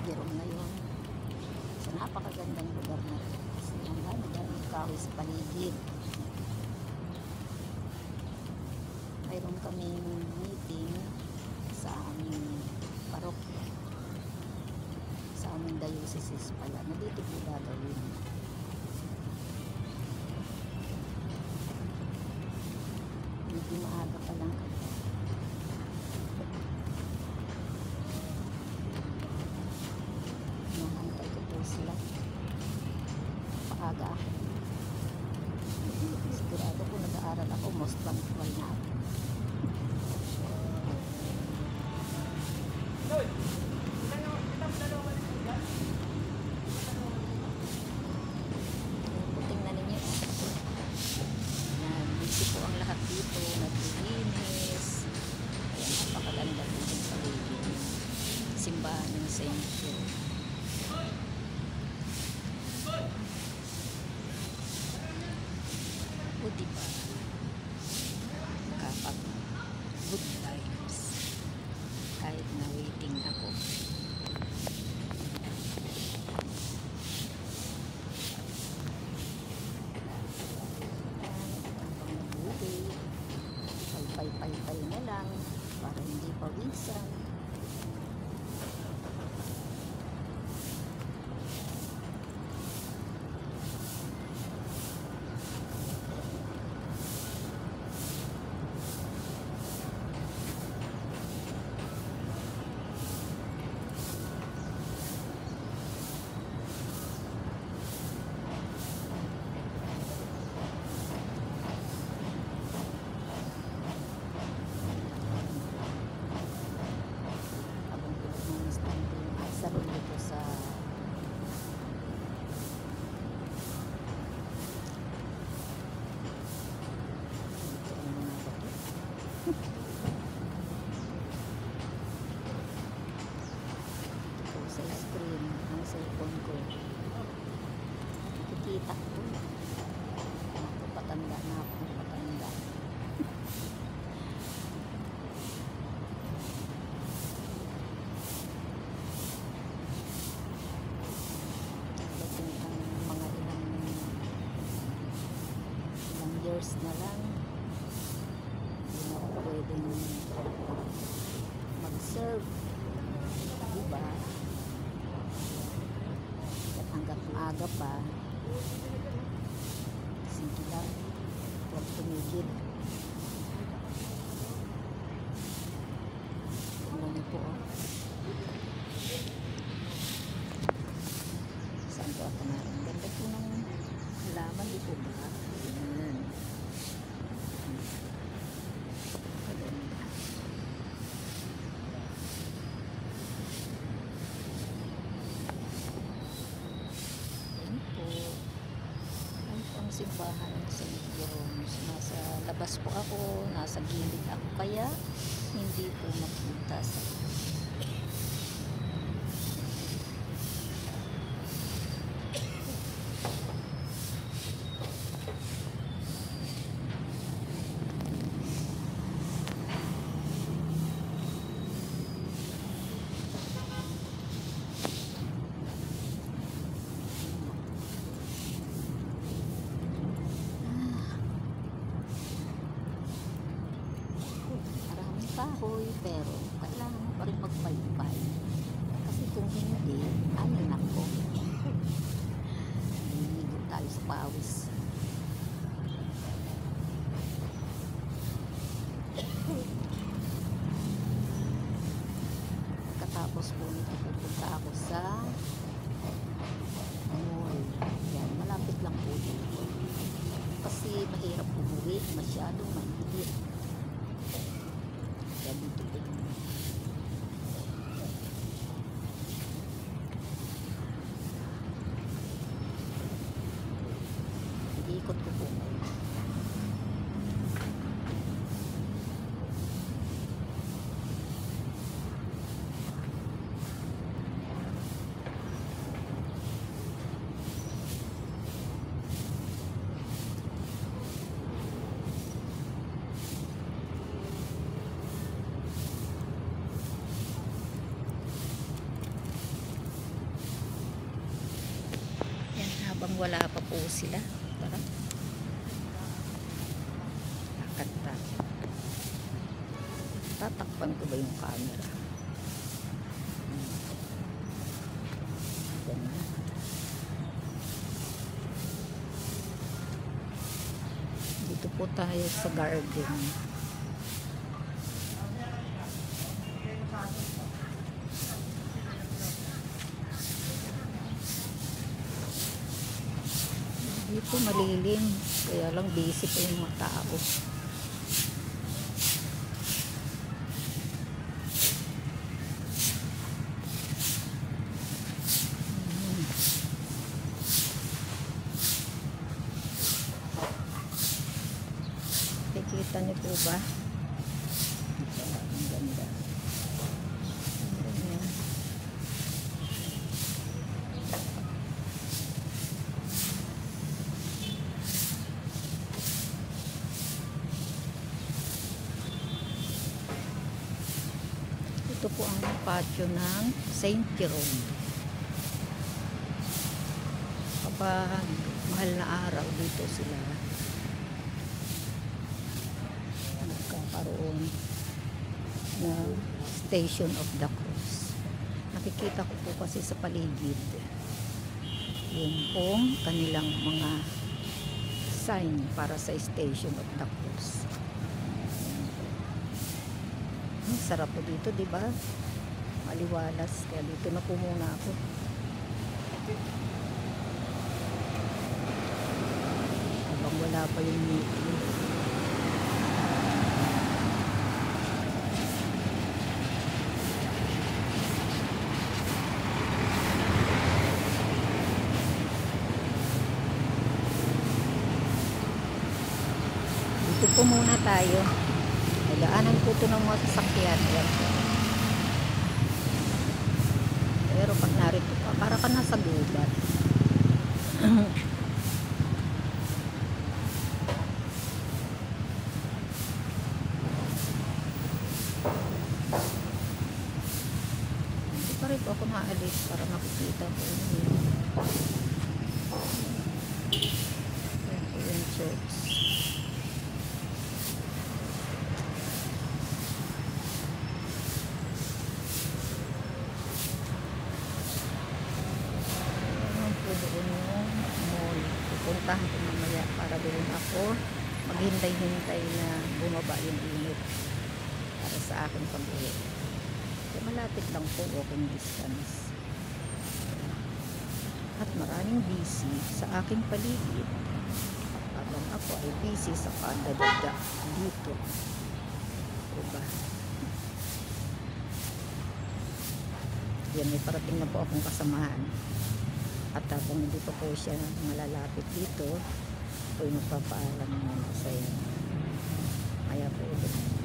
Jerome ngayon sa napakagandang lugar na ito kasi ang dami-daming kahoy sa paligid. Mayroon kaming meeting sa aming parokya, sa aming diocese pala na dito po gagawin. Medyo maaga pa lang kami. Nahantay ko po sila. Paaga ako. Sigurado po nag-aaral ako, most punctual na ako. Tingnan ninyo. Busy po ang lahat dito. Naglilinis. Ayan, napakaganda po yung paligid. Simbahan ng St. Jerome. O diba? Kapag good times. Kahit na waiting ako. Pay-pay na lang para hindi pawisan. Salon dito sa sa screen ng cellphone ko. Nakikita ko. Ako patanda na ako. Patanda. Years na lang hindi na ako pwedeng mag-serve, diba? At hanggat maaga pa, sige lang, huwag tumigil. Tingnan niyo po, oh. Saan ko ako na? Ang ganda po ng halaman, di po ba? Ayan. Simbahan ng St. Jerome. Nasa labas po ako, nasa gilid ako, kaya hindi po makita sa kahoy, pero kailangan mo pa rin magpaypay kasi kung hindi, ay nako, hinigo tayo sa pawis. Katapos po nito pupunta ako sa mall. Yan, malapit lang po dito kasi mahirap umuwi, masyadong mahigit. Dito po. Iikot ko po. Habang wala pa po sila. Tara. Lakad tayo. Tatakpan ko ba yung camera? Ganda. Dito po tayo sa garden. Dito malilim, kaya lang busy pa yung mga tao. Nakikita niyo po ba? Ang ganda. Ito po ang patio ng St. Jerome. Kapag mahal na araw, dito sila nagkakaroon ng Station of the Cross. Nakikita ko po kasi sa paligid yung pong kanilang mga sign para sa Station of the Cross. Sarap po dito, di ba? Maliwalas, kaya dito na po muna ako. Habang wala pa yung meeting. Dito po muna tayo. Daanan po ito ng mga sasakyan. Pero pag narito ka, para ka nasa gubat. Hindi pa rin po ako naalis para makikita ko. Yan po yung church. Doon yung mall. Pupuntahan ko mamaya para doon ako maghintay-hintay na bumaba yung init para sa akin pag-uwi. So, malapit lang po, walking distance. At maraming busy sa aking paligid. Habang ako ay busy sa kadadada dito. Diba? Yan, may parating na po akong kasamahan. At habang hindi pa po siya malalapit dito, ako'y magpapaalam naman sa iyo. Kaya po